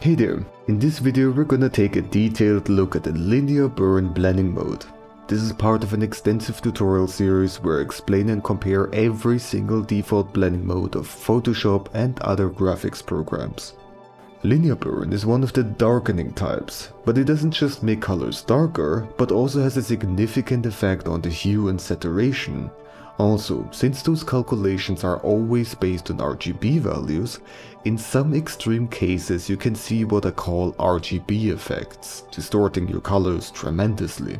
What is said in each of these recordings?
Hey there, in this video we're gonna take a detailed look at the linear burn blending mode. This is part of an extensive tutorial series where I explain and compare every single default blending mode of Photoshop and other graphics programs. Linear burn is one of the darkening types, but it doesn't just make colors darker, but also has a significant effect on the hue and saturation. Also, since those calculations are always based on RGB values, in some extreme cases you can see what I call RGB effects, distorting your colors tremendously.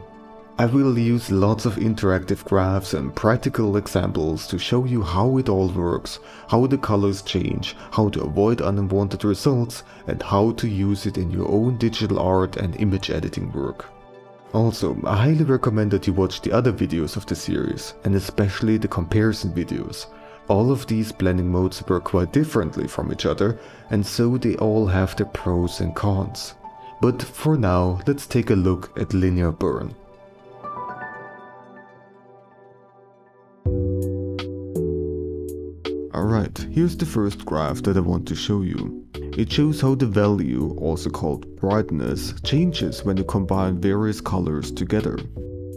I will use lots of interactive graphs and practical examples to show you how it all works, how the colors change, how to avoid unwanted results, and how to use it in your own digital art and image editing work. Also, I highly recommend that you watch the other videos of the series, and especially the comparison videos. All of these blending modes work quite differently from each other, and so they all have their pros and cons. But for now, let's take a look at linear burn. Alright, here's the first graph that I want to show you. It shows how the value, also called brightness, changes when you combine various colors together.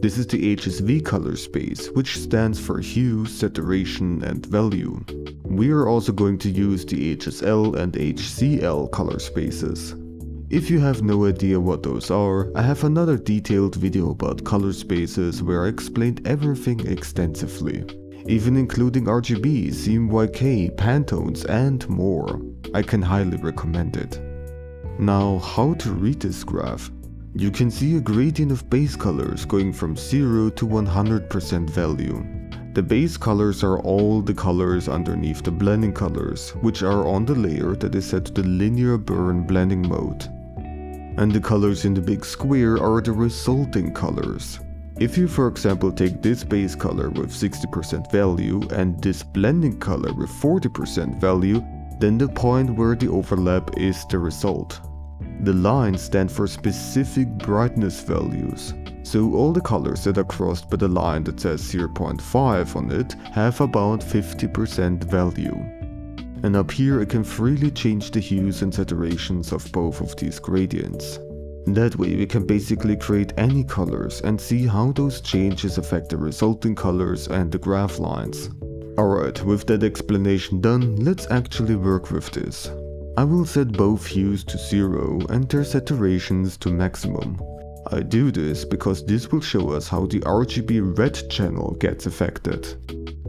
This is the HSV color space, which stands for hue, saturation, and value. We are also going to use the HSL and HCL color spaces. If you have no idea what those are, I have another detailed video about color spaces where I explained everything extensively, even including RGB, CMYK, Pantones, and more. I can highly recommend it. Now, how to read this graph? You can see a gradient of base colors going from 0 to 100% value. The base colors are all the colors underneath the blending colors, which are on the layer that is set to the linear burn blending mode. And the colors in the big square are the resulting colors. If you, for example, take this base color with 60% value and this blending color with 40% value, then the point where the overlap is the result. The lines stand for specific brightness values, so all the colors that are crossed by the line that says 0.5 on it have about 50% value. And up here I can freely change the hues and saturations of both of these gradients. That way we can basically create any colors and see how those changes affect the resulting colors and the graph lines. Alright, with that explanation done, let's actually work with this. I will set both hues to 0 and their saturations to maximum. I do this because this will show us how the RGB red channel gets affected.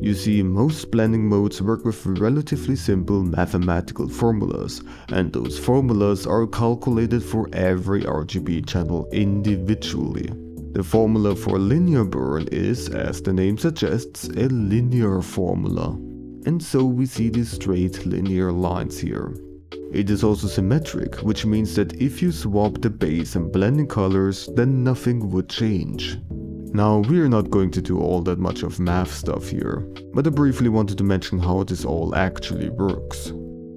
You see, most blending modes work with relatively simple mathematical formulas, and those formulas are calculated for every RGB channel individually. The formula for linear burn is, as the name suggests, a linear formula. And so we see these straight linear lines here. It is also symmetric, which means that if you swap the base and blending colors, then nothing would change. Now, we are not going to do all that much of math stuff here, but I briefly wanted to mention how this all actually works.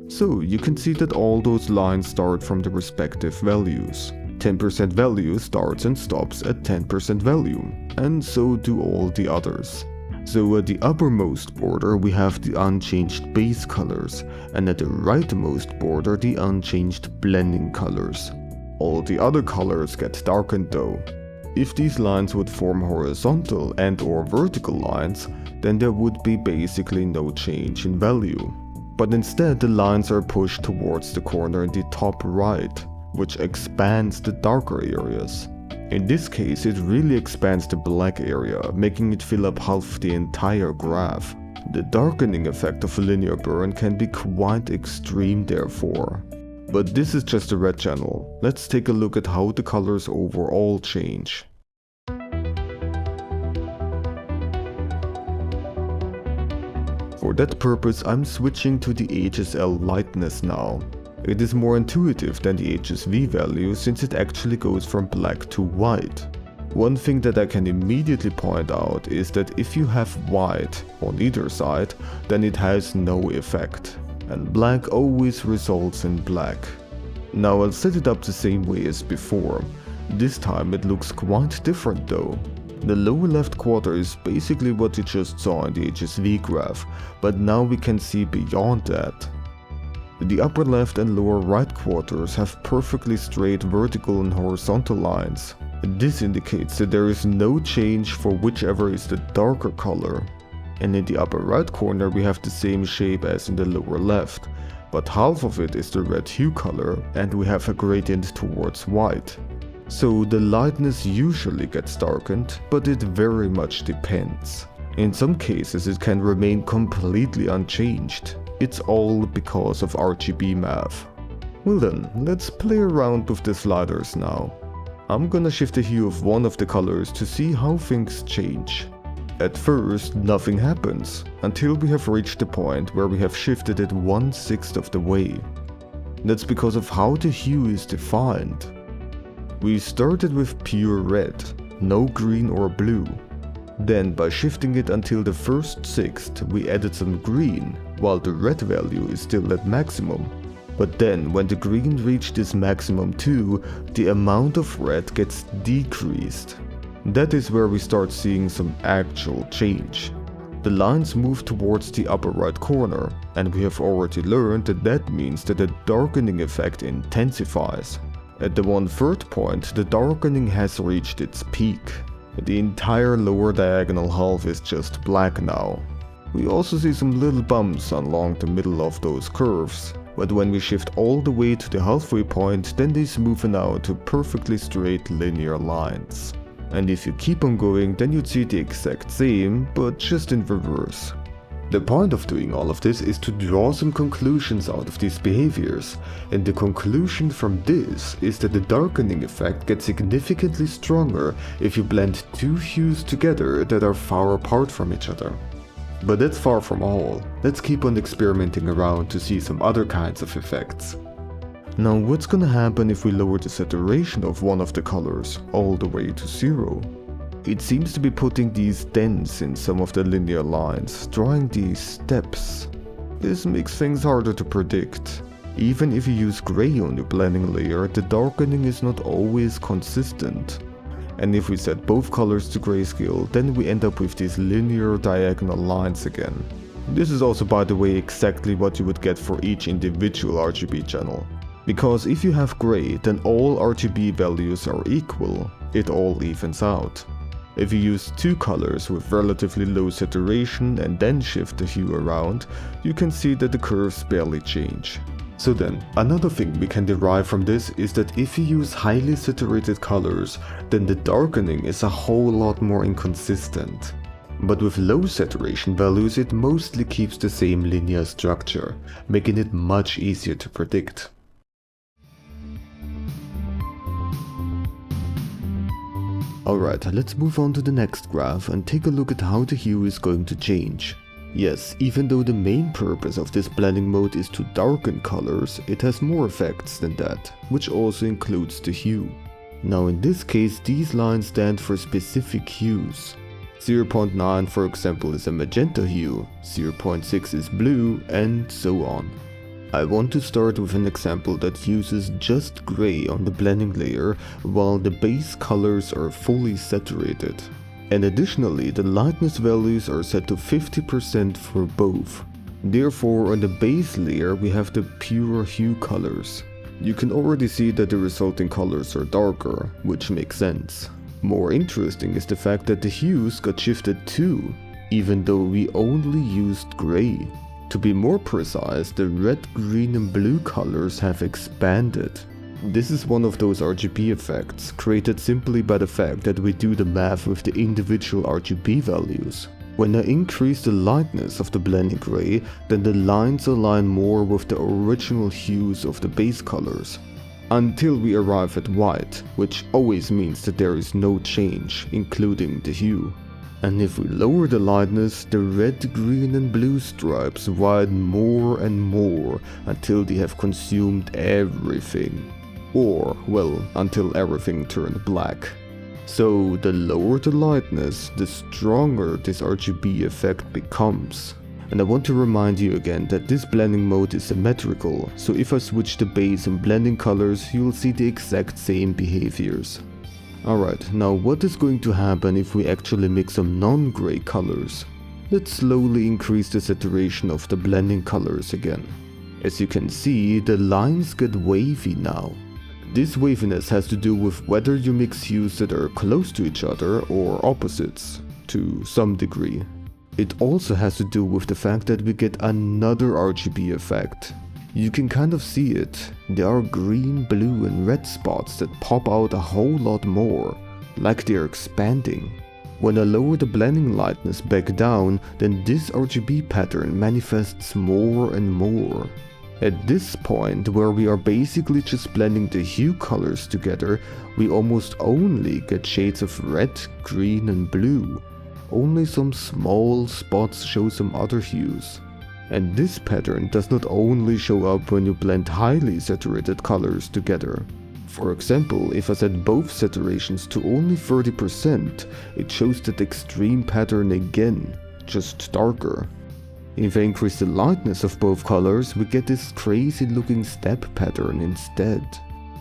So, you can see that all those lines start from the respective values. 10% value starts and stops at 10% value, and so do all the others. So at the uppermost border we have the unchanged base colors, and at the rightmost border the unchanged blending colors. All the other colors get darkened though. If these lines would form horizontal and or vertical lines, then there would be basically no change in value. But instead the lines are pushed towards the corner in the top right, which expands the darker areas. In this case, it really expands the black area, making it fill up half the entire graph. The darkening effect of a linear burn can be quite extreme therefore. But this is just the red channel. Let's take a look at how the colors overall change. For that purpose, I'm switching to the HSL Lightness now. It is more intuitive than the HSV value since it actually goes from black to white. One thing that I can immediately point out is that if you have white on either side, then it has no effect, and black always results in black. Now I'll set it up the same way as before. This time it looks quite different though. The lower left quarter is basically what you just saw in the HSV graph, but now we can see beyond that. The upper left and lower right quarters have perfectly straight vertical and horizontal lines. This indicates that there is no change for whichever is the darker color. And in the upper right corner we have the same shape as in the lower left, but half of it is the red hue color and we have a gradient towards white. So the lightness usually gets darkened, but it very much depends. In some cases it can remain completely unchanged. It's all because of RGB math. Well then, let's play around with the sliders now. I'm gonna shift the hue of one of the colors to see how things change. At first, nothing happens, until we have reached the point where we have shifted it 1/6 of the way. That's because of how the hue is defined. We started with pure red, no green or blue. Then by shifting it until the first sixth, we added some green, while the red value is still at maximum. But then when the green reached its maximum too, the amount of red gets decreased. That is where we start seeing some actual change. The lines move towards the upper right corner, and we have already learned that that means that the darkening effect intensifies. At the 1/3 point, the darkening has reached its peak. The entire lower diagonal half is just black now. We also see some little bumps along the middle of those curves, but when we shift all the way to the halfway point, then they smoothen out to perfectly straight linear lines. And if you keep on going, then you'd see the exact same, but just in reverse. The point of doing all of this is to draw some conclusions out of these behaviors, and the conclusion from this is that the darkening effect gets significantly stronger if you blend two hues together that are far apart from each other. But that's far from all. Let's keep on experimenting around to see some other kinds of effects. Now what's gonna happen if we lower the saturation of one of the colors all the way to 0? It seems to be putting these dents in some of the linear lines, drawing these steps. This makes things harder to predict. Even if you use gray on your blending layer, the darkening is not always consistent. And if we set both colors to grayscale, then we end up with these linear diagonal lines again. This is also, by the way, exactly what you would get for each individual RGB channel. Because if you have gray, then all RGB values are equal. It all evens out. If you use two colors with relatively low saturation and then shift the hue around, you can see that the curves barely change. So then, another thing we can derive from this is that if you use highly saturated colors, then the darkening is a whole lot more inconsistent. But with low saturation values, it mostly keeps the same linear structure, making it much easier to predict. Alright, let's move on to the next graph and take a look at how the hue is going to change. Yes, even though the main purpose of this blending mode is to darken colors, it has more effects than that, which also includes the hue. Now in this case, these lines stand for specific hues. 0.9 for example is a magenta hue, 0.6 is blue, and so on. I want to start with an example that uses just gray on the blending layer while the base colors are fully saturated. And additionally, the lightness values are set to 50% for both. Therefore, on the base layer we have the pure hue colors. You can already see that the resulting colors are darker, which makes sense. More interesting is the fact that the hues got shifted too, even though we only used gray. To be more precise, the red, green and blue colors have expanded. This is one of those RGB effects, created simply by the fact that we do the math with the individual RGB values. When I increase the lightness of the blending gray, then the lines align more with the original hues of the base colors. Until we arrive at white, which always means that there is no change, including the hue. And if we lower the lightness, the red, green and blue stripes widen more and more until they have consumed everything. Or, well, until everything turned black. So the lower the lightness, the stronger this RGB effect becomes. And I want to remind you again that this blending mode is symmetrical, so if I switch the base and blending colors, you'll see the exact same behaviors. Alright, now what is going to happen if we actually mix some non-gray colors? Let's slowly increase the saturation of the blending colors again. As you can see, the lines get wavy now. This waviness has to do with whether you mix hues that are close to each other or opposites, to some degree. It also has to do with the fact that we get another RGB effect. You can kind of see it. There are green, blue and red spots that pop out a whole lot more, like they're expanding. When I lower the blending lightness back down, then this RGB pattern manifests more and more. At this point, where we are basically just blending the hue colors together, we almost only get shades of red, green and blue. Only some small spots show some other hues. And this pattern does not only show up when you blend highly saturated colors together. For example, if I set both saturations to only 30%, it shows that extreme pattern again, just darker. If I increase the lightness of both colors, we get this crazy looking step pattern instead.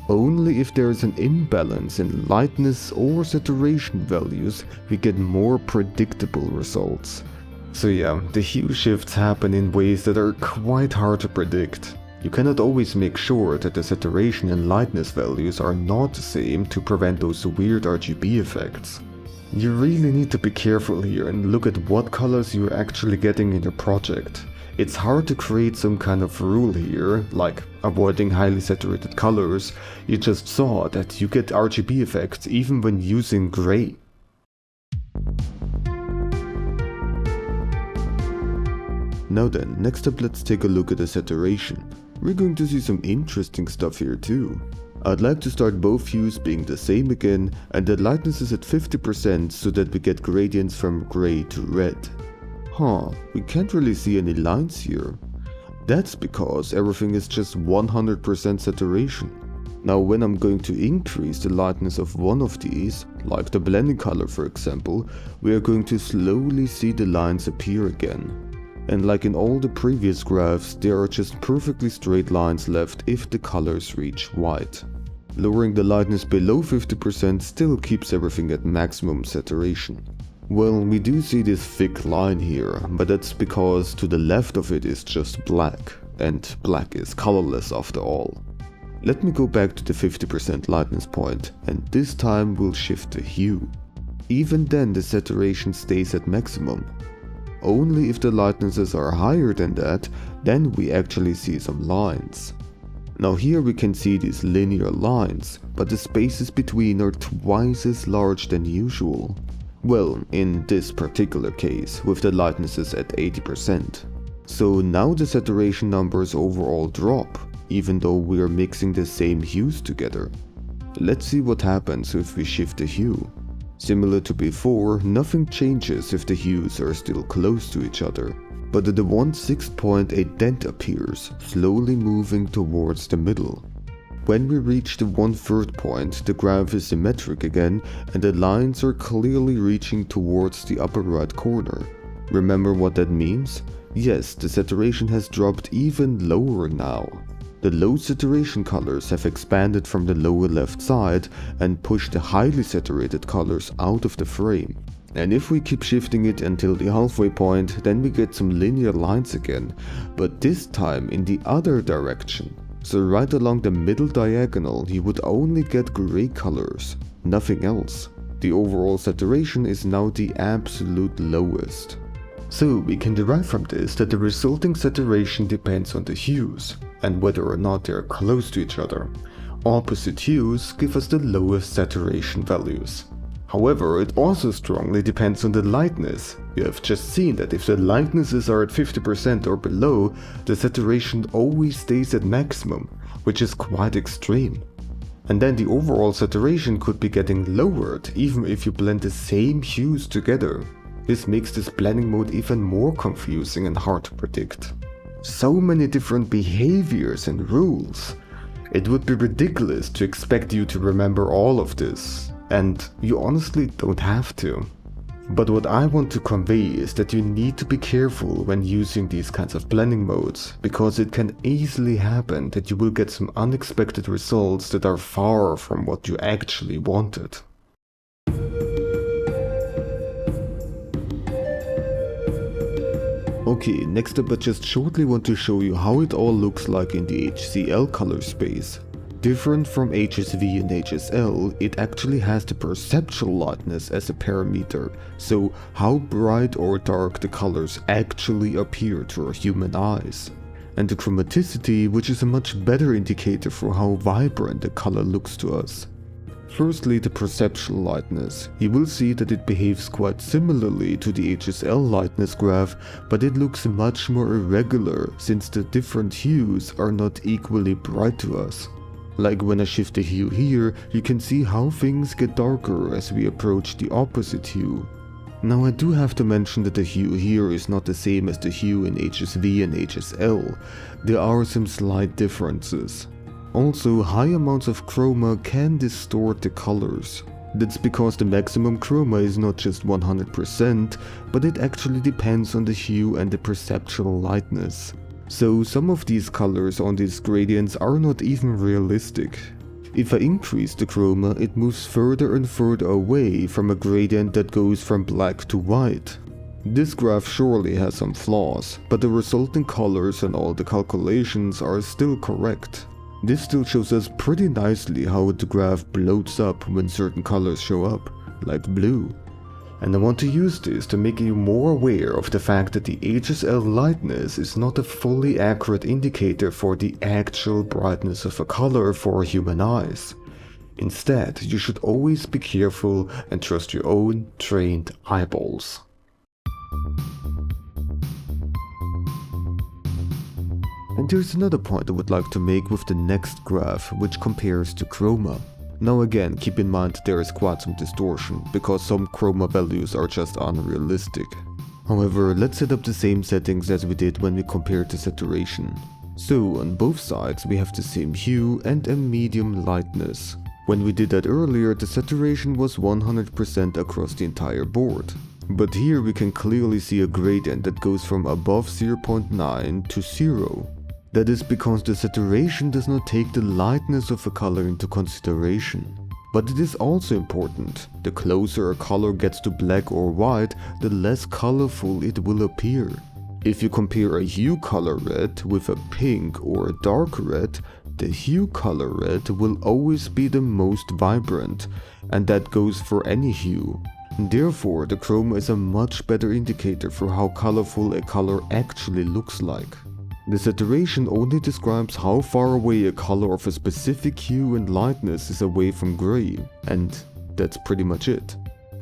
Only if there is an imbalance in lightness or saturation values, we get more predictable results. So yeah, the hue shifts happen in ways that are quite hard to predict. You cannot always make sure that the saturation and lightness values are not the same to prevent those weird RGB effects. You really need to be careful here and look at what colors you're actually getting in your project. It's hard to create some kind of rule here, like avoiding highly saturated colors. You just saw that you get RGB effects even when using gray. Now then, next up let's take a look at the saturation. We're going to see some interesting stuff here too. I'd like to start both hues being the same again, and the lightness is at 50% so that we get gradients from gray to red. We can't really see any lines here. That's because everything is just 100% saturation. Now when I'm going to increase the lightness of one of these, like the blending color for example, we are going to slowly see the lines appear again. And like in all the previous graphs, there are just perfectly straight lines left if the colors reach white. Lowering the lightness below 50% still keeps everything at maximum saturation. Well, we do see this thick line here, but that's because to the left of it is just black, and black is colorless after all. Let me go back to the 50% lightness point, and this time we'll shift the hue. Even then the saturation stays at maximum. Only if the lightnesses are higher than that, then we actually see some lines. Now here we can see these linear lines, but the spaces between are twice as large than usual. Well, in this particular case, with the lightnesses at 80%. So now the saturation numbers overall drop, even though we are mixing the same hues together. Let's see what happens if we shift the hue. Similar to before, nothing changes if the hues are still close to each other, but at the 1/6 point a dent appears, slowly moving towards the middle. When we reach the 1/3 point, the graph is symmetric again and the lines are clearly reaching towards the upper right corner. Remember what that means? Yes, the saturation has dropped even lower now. The low saturation colors have expanded from the lower left side and pushed the highly saturated colors out of the frame. And if we keep shifting it until the halfway point, then we get some linear lines again, but this time in the other direction. So right along the middle diagonal you would only get gray colors, nothing else. The overall saturation is now the absolute lowest. So we can derive from this that the resulting saturation depends on the hues, and whether or not they are close to each other. Opposite hues give us the lowest saturation values. However, it also strongly depends on the lightness. We have just seen that if the lightnesses are at 50% or below, the saturation always stays at maximum, which is quite extreme. And then the overall saturation could be getting lowered even if you blend the same hues together. This makes this blending mode even more confusing and hard to predict. So many different behaviors and rules. It would be ridiculous to expect you to remember all of this, and you honestly don't have to. But what I want to convey is that you need to be careful when using these kinds of blending modes, because it can easily happen that you will get some unexpected results that are far from what you actually wanted. Okay, next up I just shortly want to show you how it all looks like in the HCL color space. Different from HSV and HSL, it actually has the perceptual lightness as a parameter, so how bright or dark the colors actually appear to our human eyes. And the chromaticity, which is a much better indicator for how vibrant the color looks to us. Firstly, the perceptual lightness. You will see that it behaves quite similarly to the HSL lightness graph, but it looks much more irregular since the different hues are not equally bright to us. Like when I shift the hue here, you can see how things get darker as we approach the opposite hue. Now I do have to mention that the hue here is not the same as the hue in HSV and HSL. There are some slight differences. Also, high amounts of chroma can distort the colors. That's because the maximum chroma is not just 100%, but it actually depends on the hue and the perceptual lightness. So some of these colors on these gradients are not even realistic. If I increase the chroma, it moves further and further away from a gradient that goes from black to white. This graph surely has some flaws, but the resulting colors and all the calculations are still correct. This still shows us pretty nicely how the graph bloats up when certain colors show up, like blue. And I want to use this to make you more aware of the fact that the HSL lightness is not a fully accurate indicator for the actual brightness of a color for human eyes. Instead, you should always be careful and trust your own trained eyeballs. And there's another point I would like to make with the next graph, which compares to chroma. Now again, keep in mind there is quite some distortion, because some chroma values are just unrealistic. However, let's set up the same settings as we did when we compared to saturation. So on both sides we have the same hue and a medium lightness. When we did that earlier, the saturation was 100% across the entire board. But here we can clearly see a gradient that goes from above 0.9 to 0. That is because the saturation does not take the lightness of a color into consideration. But it is also important. The closer a color gets to black or white, the less colorful it will appear. If you compare a hue color red with a pink or a dark red, the hue color red will always be the most vibrant, and that goes for any hue. Therefore, the chroma is a much better indicator for how colorful a color actually looks like. The saturation only describes how far away a color of a specific hue and lightness is away from gray, and that's pretty much it.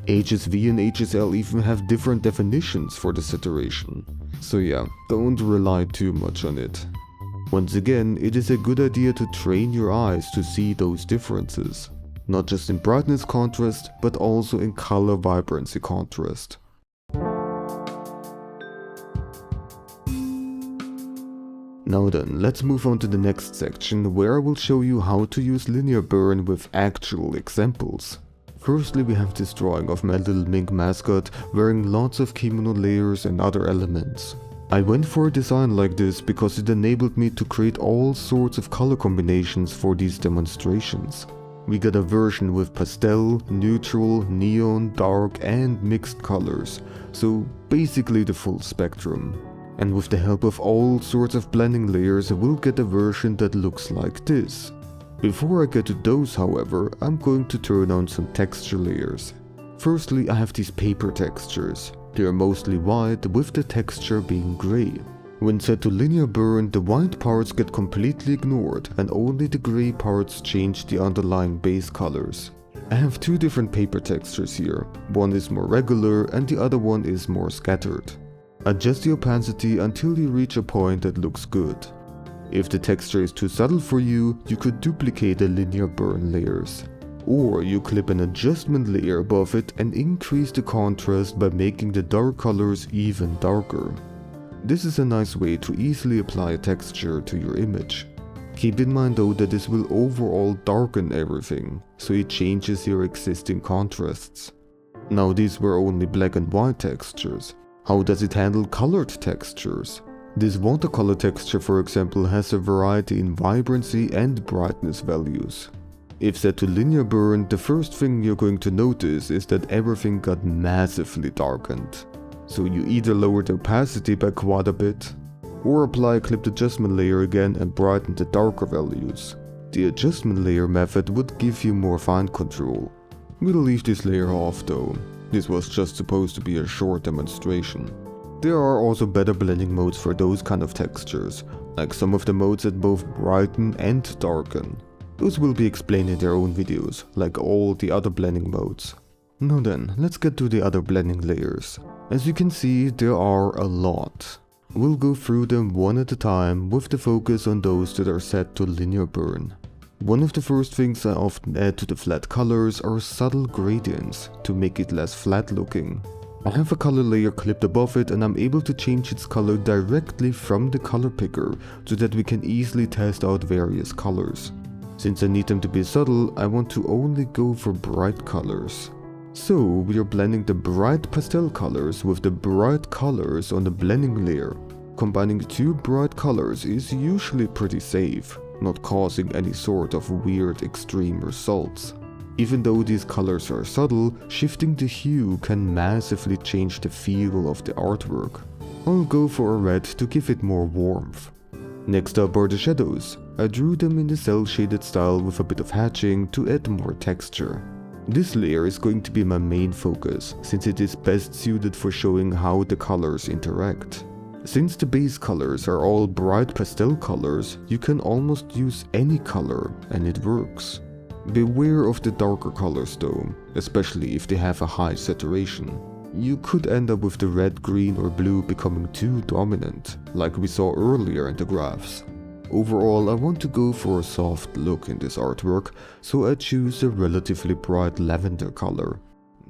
HSV and HSL even have different definitions for the saturation, so yeah, don't rely too much on it. Once again, it is a good idea to train your eyes to see those differences, not just in brightness contrast, but also in color vibrancy contrast. Now then, let's move on to the next section, where I will show you how to use linear burn with actual examples. Firstly, we have this drawing of my little mink mascot wearing lots of kimono layers and other elements. I went for a design like this because it enabled me to create all sorts of color combinations for these demonstrations. We got a version with pastel, neutral, neon, dark and mixed colors, so basically the full spectrum. And with the help of all sorts of blending layers, we'll get a version that looks like this. Before I get to those, however, I'm going to turn on some texture layers. Firstly, I have these paper textures. They are mostly white, with the texture being grey. When set to linear burn, the white parts get completely ignored and only the grey parts change the underlying base colors. I have two different paper textures here. One is more regular and the other one is more scattered. Adjust the opacity until you reach a point that looks good. If the texture is too subtle for you, you could duplicate the linear burn layers. Or you clip an adjustment layer above it and increase the contrast by making the dark colors even darker. This is a nice way to easily apply a texture to your image. Keep in mind though that this will overall darken everything, so it changes your existing contrasts. Now these were only black and white textures. How does it handle colored textures? This watercolor texture, for example, has a variety in vibrancy and brightness values. If set to linear burn, the first thing you're going to notice is that everything got massively darkened. So you either lower the opacity by quite a bit, or apply a clipped adjustment layer again and brighten the darker values. The adjustment layer method would give you more fine control. We'll leave this layer off though. This was just supposed to be a short demonstration. There are also better blending modes for those kind of textures, like some of the modes that both brighten and darken. Those will be explained in their own videos, like all the other blending modes. Now then, let's get to the other blending layers. As you can see, there are a lot. We'll go through them one at a time with the focus on those that are set to linear burn. One of the first things I often add to the flat colors are subtle gradients to make it less flat looking. I have a color layer clipped above it and I'm able to change its color directly from the color picker so that we can easily test out various colors. Since I need them to be subtle, I want to only go for bright colors. So we are blending the bright pastel colors with the bright colors on the blending layer. Combining two bright colors is usually pretty safe, not causing any sort of weird extreme results. Even though these colors are subtle, shifting the hue can massively change the feel of the artwork. I'll go for a red to give it more warmth. Next up are the shadows. I drew them in the cel shaded style with a bit of hatching to add more texture. This layer is going to be my main focus, since it is best suited for showing how the colors interact. Since the base colors are all bright pastel colors, you can almost use any color and it works. Beware of the darker colors though, especially if they have a high saturation. You could end up with the red, green or blue becoming too dominant, like we saw earlier in the graphs. Overall, I want to go for a soft look in this artwork, so I choose a relatively bright lavender color.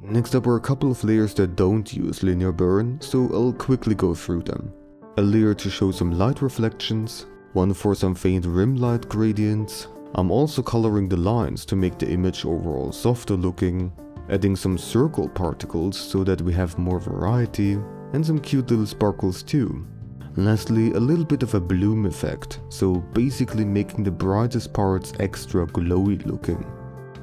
Next up are a couple of layers that don't use linear burn, so I'll quickly go through them. A layer to show some light reflections, one for some faint rim light gradients. I'm also coloring the lines to make the image overall softer looking, adding some circle particles so that we have more variety, and some cute little sparkles too. Lastly, a little bit of a bloom effect, so basically making the brightest parts extra glowy looking.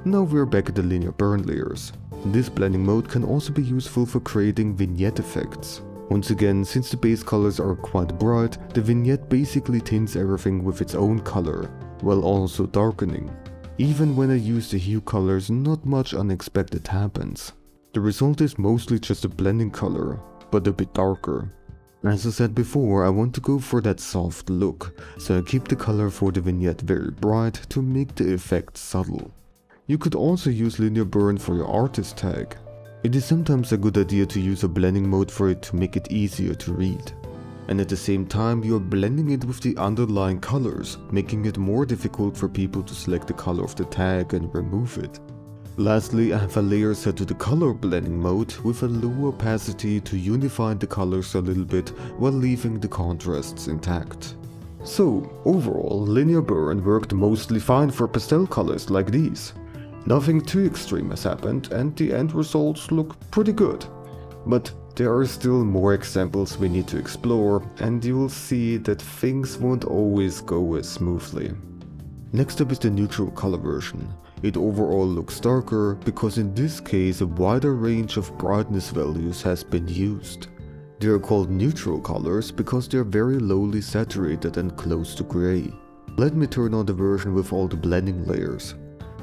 Now we're back at the linear burn layers. This blending mode can also be useful for creating vignette effects. Once again, since the base colors are quite bright, the vignette basically tints everything with its own color, while also darkening. Even when I use the hue colors, not much unexpected happens. The result is mostly just a blending color, but a bit darker. As I said before, I want to go for that soft look, so I keep the color for the vignette very bright to make the effect subtle. You could also use linear burn for your artist tag. It is sometimes a good idea to use a blending mode for it to make it easier to read. And at the same time you are blending it with the underlying colors, making it more difficult for people to select the color of the tag and remove it. Lastly, I have a layer set to the color blending mode with a low opacity to unify the colors a little bit while leaving the contrasts intact. So, overall, linear burn worked mostly fine for pastel colors like these. Nothing too extreme has happened and the end results look pretty good. But there are still more examples we need to explore, and you will see that things won't always go as smoothly. Next up is the neutral color version. It overall looks darker because in this case a wider range of brightness values has been used. They are called neutral colors because they are very lowly saturated and close to gray. Let me turn on the version with all the blending layers.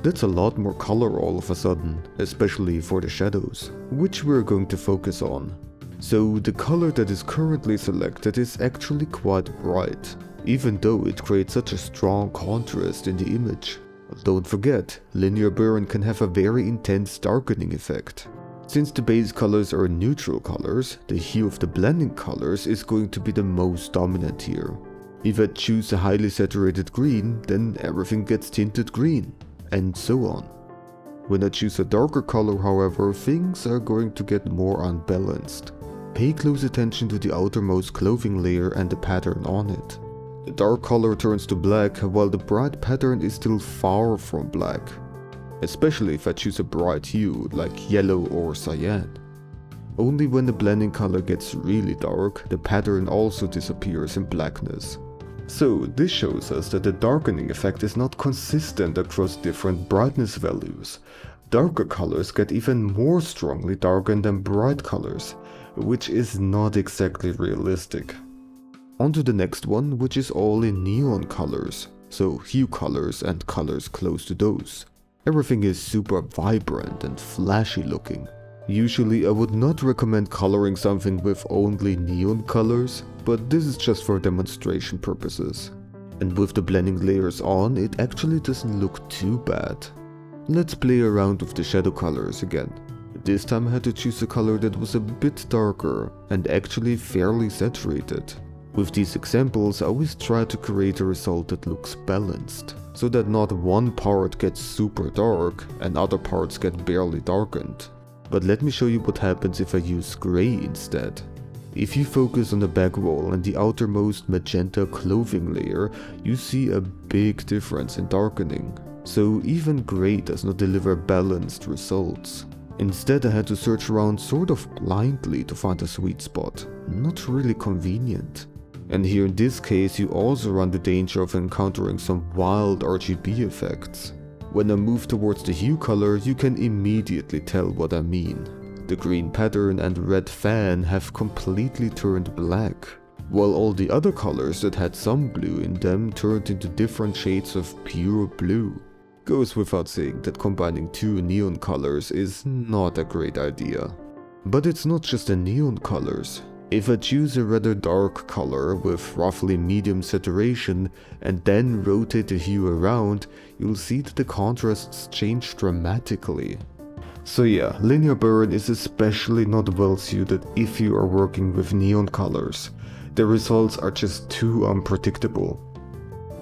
That's a lot more color all of a sudden, especially for the shadows, which we're going to focus on. So the color that is currently selected is actually quite bright, even though it creates such a strong contrast in the image. Don't forget, linear burn can have a very intense darkening effect. Since the base colors are neutral colors, the hue of the blending colors is going to be the most dominant here. If I choose a highly saturated green, then everything gets tinted green, and so on. When I choose a darker color, however, things are going to get more unbalanced. Pay close attention to the outermost clothing layer and the pattern on it. The dark color turns to black while the bright pattern is still far from black, especially if I choose a bright hue like yellow or cyan. Only when the blending color gets really dark, the pattern also disappears in blackness. So this shows us that the darkening effect is not consistent across different brightness values. Darker colors get even more strongly darkened than bright colors, which is not exactly realistic. On to the next one, which is all in neon colors, so hue colors and colors close to those. Everything is super vibrant and flashy looking. Usually I would not recommend coloring something with only neon colors, but this is just for demonstration purposes. And with the blending layers on, it actually doesn't look too bad. Let's play around with the shadow colors again. This time I had to choose a color that was a bit darker and actually fairly saturated. With these examples, I always try to create a result that looks balanced, so that not one part gets super dark and other parts get barely darkened. But let me show you what happens if I use gray instead. If you focus on the back wall and the outermost magenta clothing layer, you see a big difference in darkening. So even gray does not deliver balanced results. Instead I had to search around sort of blindly to find a sweet spot. Not really convenient. And here in this case you also run the danger of encountering some wild RGB effects. When I move towards the hue color, you can immediately tell what I mean. The green pattern and red fan have completely turned black, while all the other colors that had some blue in them turned into different shades of pure blue. Goes without saying that combining two neon colors is not a great idea. But it's not just the neon colors. If I choose a rather dark color with roughly medium saturation and then rotate the hue around, you'll see that the contrasts change dramatically. So yeah, linear burn is especially not well suited if you are working with neon colors. The results are just too unpredictable.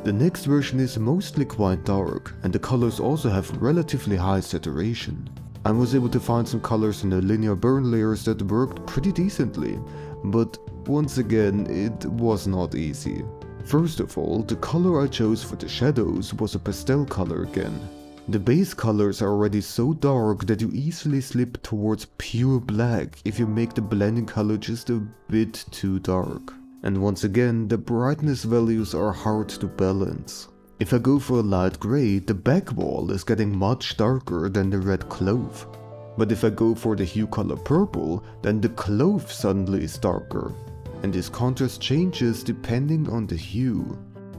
The next version is mostly quite dark, and the colors also have relatively high saturation. I was able to find some colors in the linear burn layers that worked pretty decently, but once again it was not easy. First of all, the color I chose for the shadows was a pastel color again. The base colors are already so dark that you easily slip towards pure black if you make the blending color just a bit too dark. And once again, the brightness values are hard to balance. If I go for a light gray, the back wall is getting much darker than the red cloth. But if I go for the hue color purple, then the cloth suddenly is darker. And this contrast changes depending on the hue.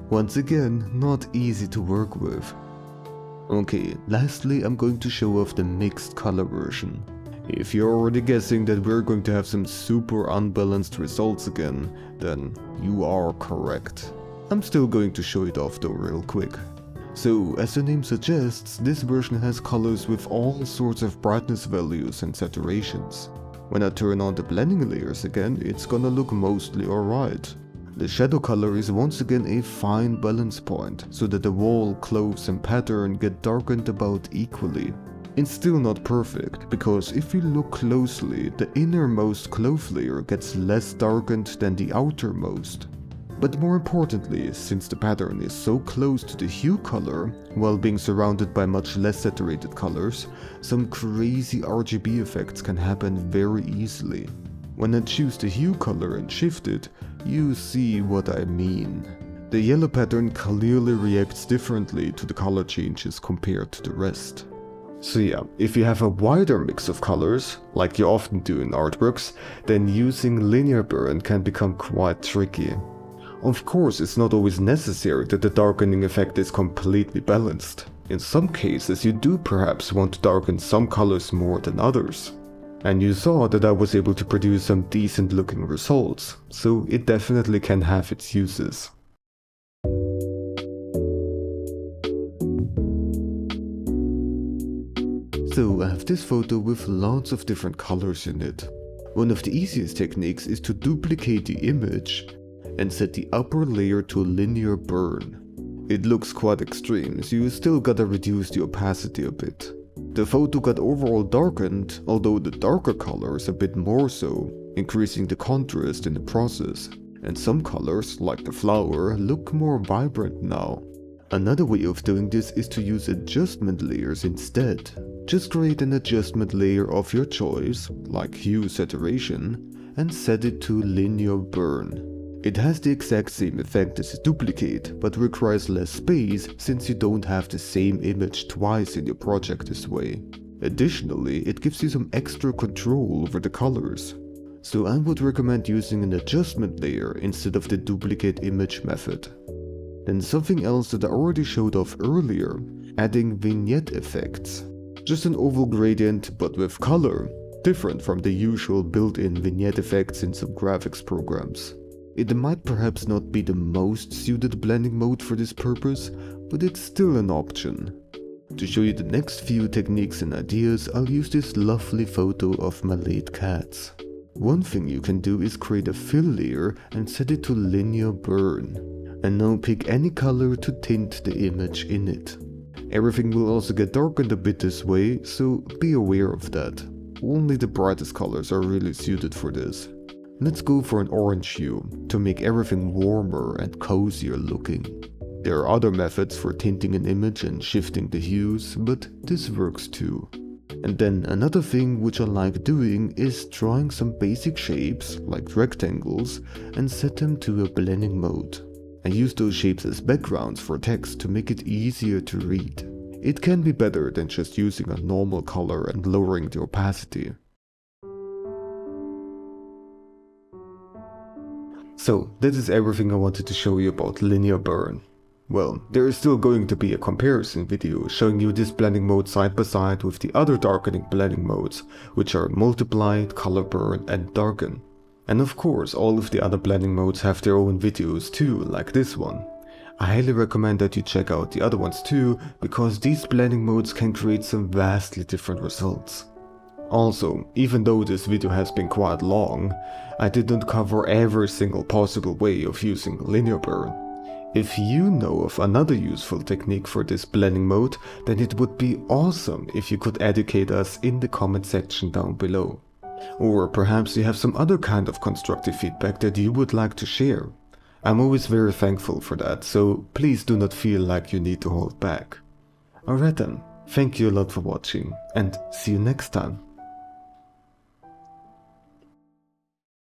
Once again, not easy to work with. Okay, lastly I'm going to show off the mixed color version. If you're already guessing that we're going to have some super unbalanced results again, then you are correct. I'm still going to show it off though real quick. So, as the name suggests, this version has colors with all sorts of brightness values and saturations. When I turn on the blending layers again, it's gonna look mostly alright. The shadow color is once again a fine balance point, so that the wall, clothes and pattern get darkened about equally. It's still not perfect, because if you look closely, the innermost cloth layer gets less darkened than the outermost. But more importantly, since the pattern is so close to the hue color, while being surrounded by much less saturated colors, some crazy RGB effects can happen very easily. When I choose the hue color and shift it, you see what I mean. The yellow pattern clearly reacts differently to the color changes compared to the rest. So yeah, if you have a wider mix of colors, like you often do in artworks, then using linear burn can become quite tricky. Of course, it's not always necessary that the darkening effect is completely balanced. In some cases, you do perhaps want to darken some colors more than others. And you saw that I was able to produce some decent looking results, so it definitely can have its uses. So I have this photo with lots of different colors in it. One of the easiest techniques is to duplicate the image and set the upper layer to linear burn. It looks quite extreme, so you still gotta reduce the opacity a bit. The photo got overall darkened, although the darker colors a bit more so, increasing the contrast in the process. And some colors, like the flower, look more vibrant now. Another way of doing this is to use adjustment layers instead. Just create an adjustment layer of your choice, like hue saturation, and set it to linear burn. It has the exact same effect as a duplicate, but requires less space since you don't have the same image twice in your project this way. Additionally, it gives you some extra control over the colors. so I would recommend using an adjustment layer instead of the duplicate image method. Then something else that I already showed off earlier, adding vignette effects. Just an oval gradient but with color, different from the usual built-in vignette effects in some graphics programs. It might perhaps not be the most suited blending mode for this purpose, but it's still an option. To show you the next few techniques and ideas, I'll use this lovely photo of my late cats. One thing you can do is create a fill layer and set it to linear burn. And now pick any color to tint the image in it. Everything will also get darkened a bit this way, so be aware of that. Only the brightest colors are really suited for this. Let's go for an orange hue to make everything warmer and cozier looking. There are other methods for tinting an image and shifting the hues, but this works too. And then another thing which I like doing is drawing some basic shapes, like rectangles, and set them to a blending mode. I use those shapes as backgrounds for text to make it easier to read. It can be better than just using a normal color and lowering the opacity. So that is everything I wanted to show you about linear burn. Well, there is still going to be a comparison video showing you this blending mode side by side with the other darkening blending modes, which are multiply, color burn and darken. And of course, all of the other blending modes have their own videos too, like this one. I highly recommend that you check out the other ones too, because these blending modes can create some vastly different results. Also, even though this video has been quite long, I didn't cover every single possible way of using linear burn. If you know of another useful technique for this blending mode, then it would be awesome if you could educate us in the comment section down below. Or perhaps you have some other kind of constructive feedback that you would like to share. I'm always very thankful for that, so please do not feel like you need to hold back. Alright then, thank you a lot for watching, and see you next time.